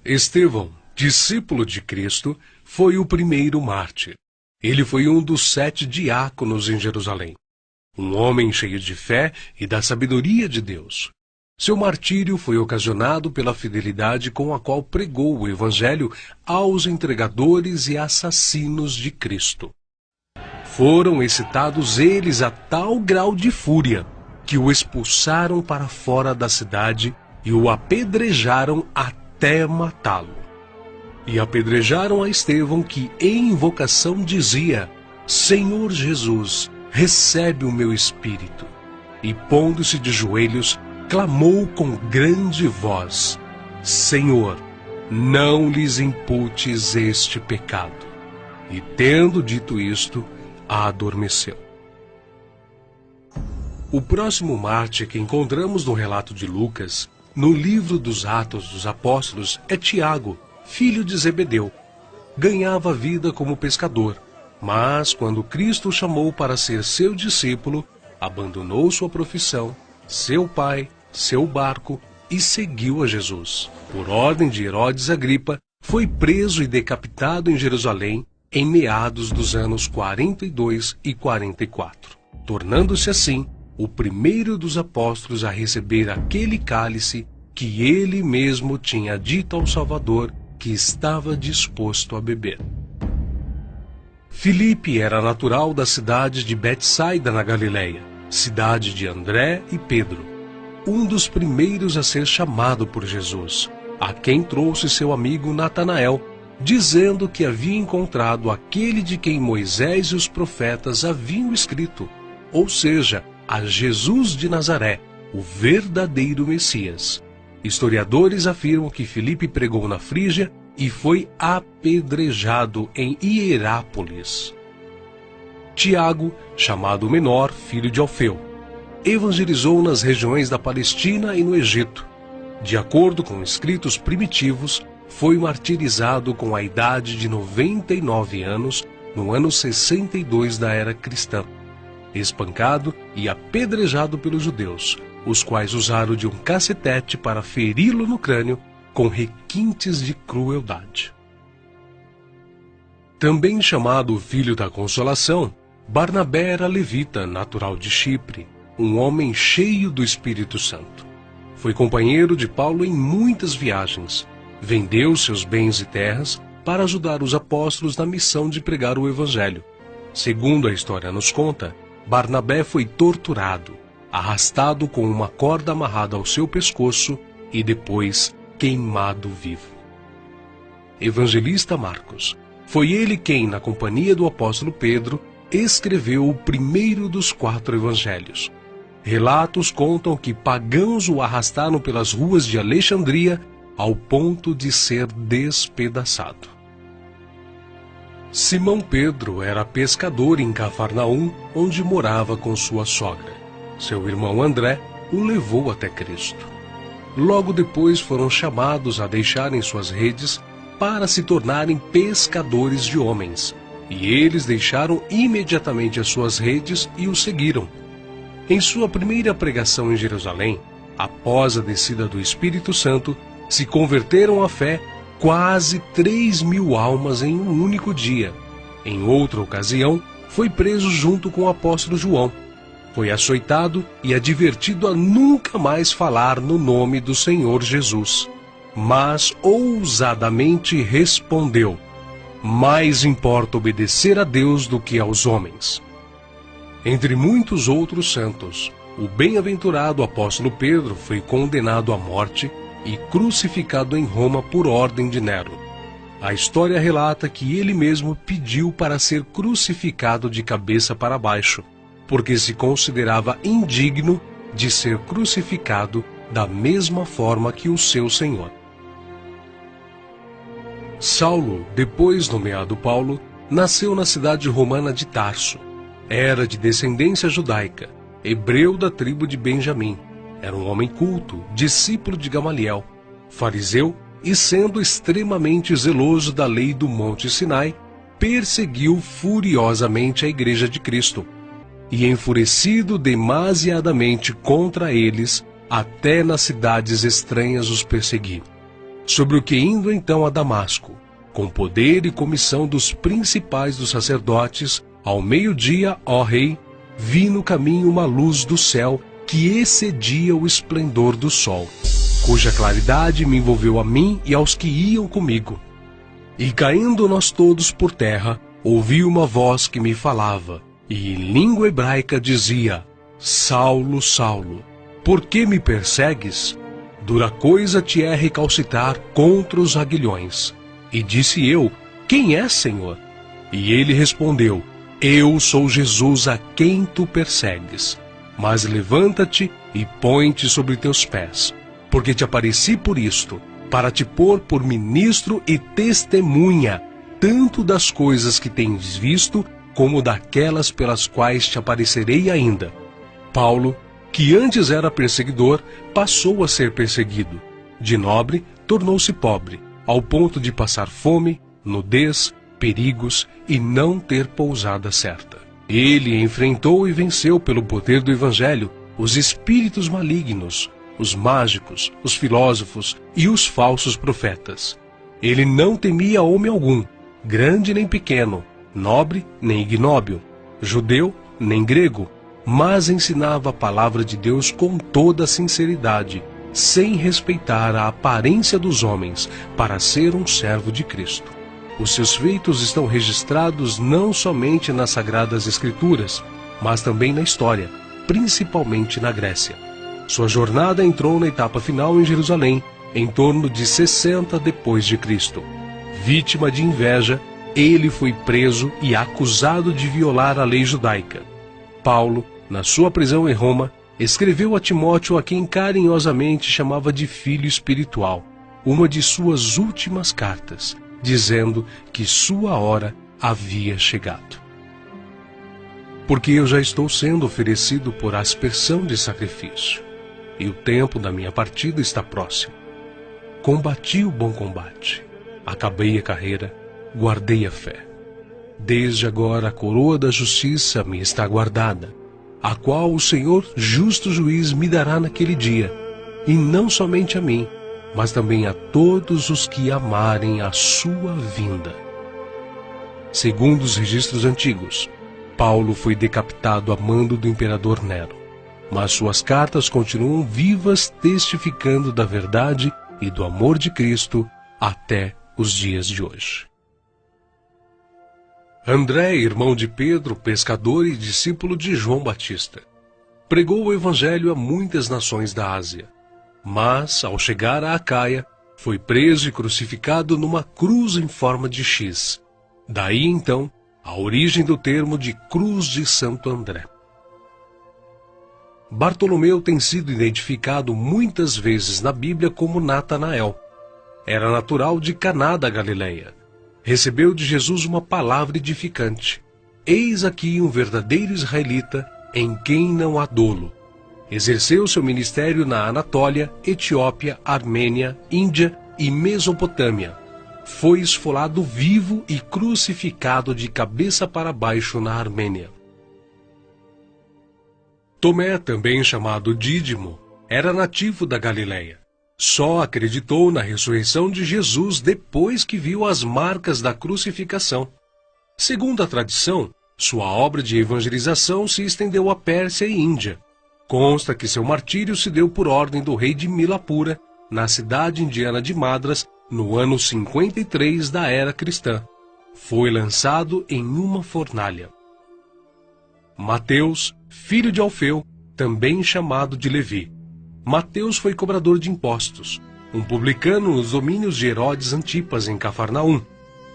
Estevão, discípulo de Cristo, foi o primeiro mártir. Ele foi um dos 7 diáconos em Jerusalém. Um homem cheio de fé e da sabedoria de Deus. Seu martírio foi ocasionado pela fidelidade com a qual pregou o Evangelho aos entregadores e assassinos de Cristo. Foram excitados eles a tal grau de fúria que o expulsaram para fora da cidade e o apedrejaram até matá-lo. E apedrejaram a Estevão, que em invocação dizia: Senhor Jesus, recebe o meu espírito. E pondo-se de joelhos, clamou com grande voz: Senhor, não lhes imputes este pecado. E tendo dito isto, adormeceu. O próximo mártir que encontramos no relato de Lucas, no livro dos Atos dos Apóstolos, é Tiago, filho de Zebedeu. Ganhava vida como pescador, mas quando Cristo o chamou para ser seu discípulo, abandonou sua profissão, seu pai, seu barco e seguiu a Jesus. Por ordem de Herodes Agripa, foi preso e decapitado em Jerusalém em meados dos anos 42 e 44, tornando-se assim o primeiro dos apóstolos a receber aquele cálice que ele mesmo tinha dito ao Salvador que estava disposto a beber. Filipe era natural da cidade de Betsaida, na Galileia, cidade de André e Pedro, um dos primeiros a ser chamado por Jesus, a quem trouxe seu amigo Natanael, dizendo que havia encontrado aquele de quem Moisés e os profetas haviam escrito, ou seja, a Jesus de Nazaré, o verdadeiro Messias. Historiadores afirmam que Filipe pregou na Frígia e foi apedrejado em Hierápolis. Tiago, chamado Menor, filho de Alfeu, evangelizou nas regiões da Palestina e no Egito. De acordo com escritos primitivos, foi martirizado com a idade de 99 anos, no ano 62 da era cristã, espancado e apedrejado pelos judeus, os quais usaram de um cacetete para feri-lo no crânio com requintes de crueldade. Também chamado Filho da Consolação, Barnabé era levita, natural de Chipre, um homem cheio do Espírito Santo. Foi companheiro de Paulo em muitas viagens, vendeu seus bens e terras para ajudar os apóstolos na missão de pregar o Evangelho. Segundo a história nos conta, Barnabé foi torturado, arrastado com uma corda amarrada ao seu pescoço e depois queimado vivo. Evangelista Marcos. Foi ele quem, na companhia do apóstolo Pedro, escreveu o primeiro dos 4 evangelhos. Relatos contam que pagãos o arrastaram pelas ruas de Alexandria ao ponto de ser despedaçado. Simão Pedro era pescador em Cafarnaum, onde morava com sua sogra. Seu irmão André o levou até Cristo. Logo depois foram chamados a deixarem suas redes para se tornarem pescadores de homens, e eles deixaram imediatamente as suas redes e o seguiram. Em sua primeira pregação em Jerusalém, após a descida do Espírito Santo, se converteram à fé quase 3.000 almas em um único dia. Em outra ocasião, foi preso junto com o apóstolo João. Foi açoitado e advertido a nunca mais falar no nome do Senhor Jesus. Mas ousadamente respondeu: mais importa obedecer a Deus do que aos homens. Entre muitos outros santos, o bem-aventurado apóstolo Pedro foi condenado à morte e crucificado em Roma por ordem de Nero. A história relata que ele mesmo pediu para ser crucificado de cabeça para baixo, porque se considerava indigno de ser crucificado da mesma forma que o seu Senhor. Saulo, depois nomeado Paulo, nasceu na cidade romana de Tarso. Era de descendência judaica, hebreu da tribo de Benjamim. Era um homem culto, discípulo de Gamaliel, fariseu e, sendo extremamente zeloso da lei do Monte Sinai, perseguiu furiosamente a Igreja de Cristo. E, enfurecido demasiadamente contra eles, até nas cidades estranhas os persegui. sobre o que indo então a Damasco, com poder e comissão dos principais dos sacerdotes, ao meio-dia, ó rei, vi no caminho uma luz do céu que excedia o esplendor do sol, cuja claridade me envolveu a mim e aos que iam comigo. E caindo nós todos por terra, ouvi uma voz que me falava, e em língua hebraica dizia: Saulo, Saulo, por que me persegues? Dura coisa te é recalcitrar contra os aguilhões. E disse eu: Quem é, Senhor? E ele respondeu: Eu sou Jesus a quem tu persegues. Mas levanta-te e põe-te sobre teus pés, porque te apareci por isto, para te pôr por ministro e testemunha, tanto das coisas que tens visto, como daquelas pelas quais te aparecerei ainda. Paulo, que antes era perseguidor, passou a ser perseguido. De nobre, tornou-se pobre, ao ponto de passar fome, nudez, perigos e não ter pousada certa. Ele enfrentou e venceu pelo poder do Evangelho os espíritos malignos, os mágicos, os filósofos e os falsos profetas. Ele não temia homem algum, grande nem pequeno, nobre nem ignóbil, judeu nem grego, mas ensinava a palavra de Deus com toda a sinceridade, sem respeitar a aparência dos homens, para ser um servo de Cristo. Os seus feitos estão registrados não somente nas Sagradas Escrituras, mas também na história, principalmente na Grécia. Sua jornada entrou na etapa final em Jerusalém, em torno de 60 depois de Cristo. Vítima de inveja, ele foi preso e acusado de violar a lei judaica. Paulo, na sua prisão em Roma, escreveu a Timóteo, a quem carinhosamente chamava de filho espiritual, uma de suas últimas cartas, dizendo que sua hora havia chegado. Porque eu já estou sendo oferecido por aspersão de sacrifício, e o tempo da minha partida está próximo. Combati o bom combate, acabei a carreira, guardei a fé. Desde agora a coroa da justiça me está guardada, a qual o Senhor, justo juiz, me dará naquele dia, e não somente a mim, mas também a todos os que amarem a sua vinda. Segundo os registros antigos, Paulo foi decapitado a mando do imperador Nero, mas suas cartas continuam vivas, testificando da verdade e do amor de Cristo até os dias de hoje. André, irmão de Pedro, pescador e discípulo de João Batista, pregou o evangelho a muitas nações da Ásia, mas, ao chegar a Acaia, foi preso e crucificado numa cruz em forma de X. Daí, então, a origem do termo de Cruz de Santo André. Bartolomeu tem sido identificado muitas vezes na Bíblia como Natanael. Era natural de Caná da Galileia. Recebeu de Jesus uma palavra edificante. Eis aqui um verdadeiro israelita, em quem não há dolo. Exerceu seu ministério na Anatólia, Etiópia, Armênia, Índia e Mesopotâmia. Foi esfolado vivo e crucificado de cabeça para baixo na Armênia. Tomé, também chamado Dídimo, era nativo da Galileia. Só acreditou na ressurreição de Jesus depois que viu as marcas da crucificação. Segundo a tradição, sua obra de evangelização se estendeu à Pérsia e Índia. Consta que seu martírio se deu por ordem do rei de Milapura, na cidade indiana de Madras, no ano 53 da era cristã. Foi lançado em uma fornalha. Mateus, filho de Alfeu, também chamado de Levi. Mateus foi cobrador de impostos, um publicano nos domínios de Herodes Antipas, em Cafarnaum.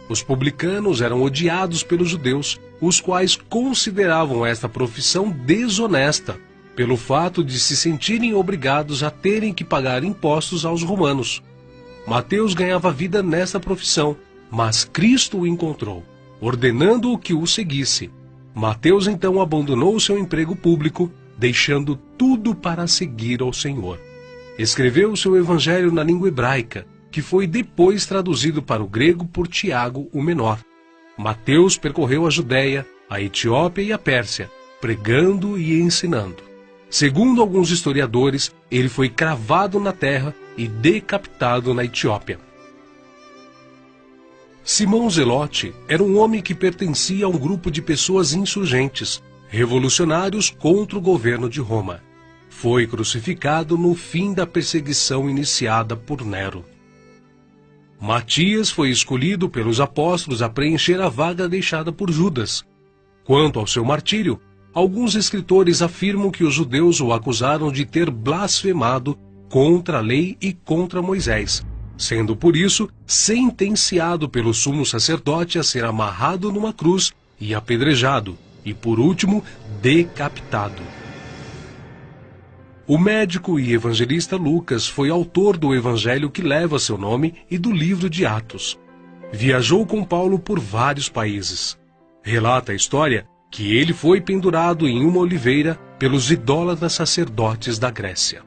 Os publicanos eram odiados pelos judeus, os quais consideravam esta profissão desonesta, pelo fato de se sentirem obrigados a terem que pagar impostos aos romanos. Mateus ganhava vida nesta profissão, mas Cristo o encontrou, ordenando-o que o seguisse. Mateus então abandonou seu emprego público, deixando tudo para seguir ao Senhor. Escreveu seu evangelho na língua hebraica, que foi depois traduzido para o grego por Tiago, o menor. Mateus percorreu a Judéia, a Etiópia e a Pérsia, pregando e ensinando. Segundo alguns historiadores, ele foi cravado na terra e decapitado na Etiópia. Simão Zelote era um homem que pertencia a um grupo de pessoas insurgentes, revolucionários contra o governo de Roma. Foi crucificado no fim da perseguição iniciada por Nero. Matias foi escolhido pelos apóstolos a preencher a vaga deixada por Judas. Quanto ao seu martírio, alguns escritores afirmam que os judeus o acusaram de ter blasfemado contra a lei e contra Moisés, sendo por isso sentenciado pelo sumo sacerdote a ser amarrado numa cruz e apedrejado, e por último, decapitado. O médico e evangelista Lucas foi autor do evangelho que leva seu nome e do livro de Atos. Viajou com Paulo por vários países. Relata a história que ele foi pendurado em uma oliveira pelos idólatras sacerdotes da Grécia.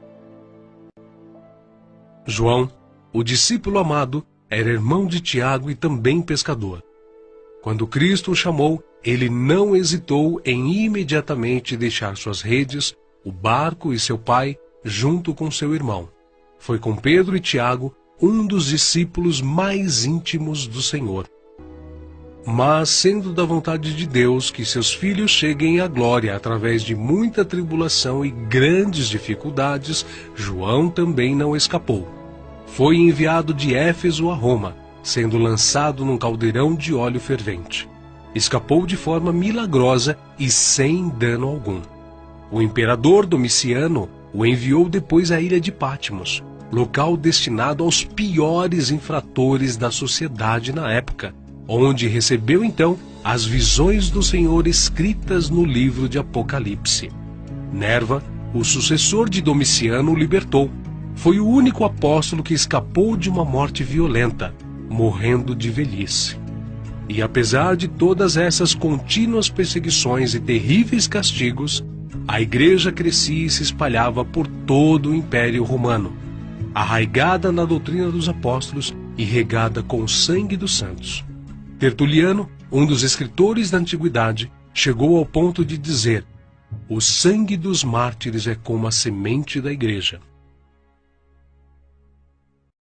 João, o discípulo amado, era irmão de Tiago e também pescador. Quando Cristo o chamou, ele não hesitou em imediatamente deixar suas redes, o barco e seu pai, junto com seu irmão. Foi com Pedro e Tiago, um dos discípulos mais íntimos do Senhor. Mas, sendo da vontade de Deus que seus filhos cheguem à glória através de muita tribulação e grandes dificuldades, João também não escapou. Foi enviado de Éfeso a Roma, sendo lançado num caldeirão de óleo fervente. Escapou de forma milagrosa e sem dano algum. O imperador Domiciano o enviou depois à ilha de Patmos, local destinado aos piores infratores da sociedade na época, onde recebeu então as visões do Senhor escritas no livro de Apocalipse. Nerva, o sucessor de Domiciano, o libertou. Foi o único apóstolo que escapou de uma morte violenta, morrendo de velhice. E apesar de todas essas contínuas perseguições e terríveis castigos, a igreja crescia e se espalhava por todo o Império Romano, arraigada na doutrina dos apóstolos e regada com o sangue dos santos. Tertuliano, um dos escritores da antiguidade, chegou ao ponto de dizer: "O sangue dos mártires é como a semente da igreja."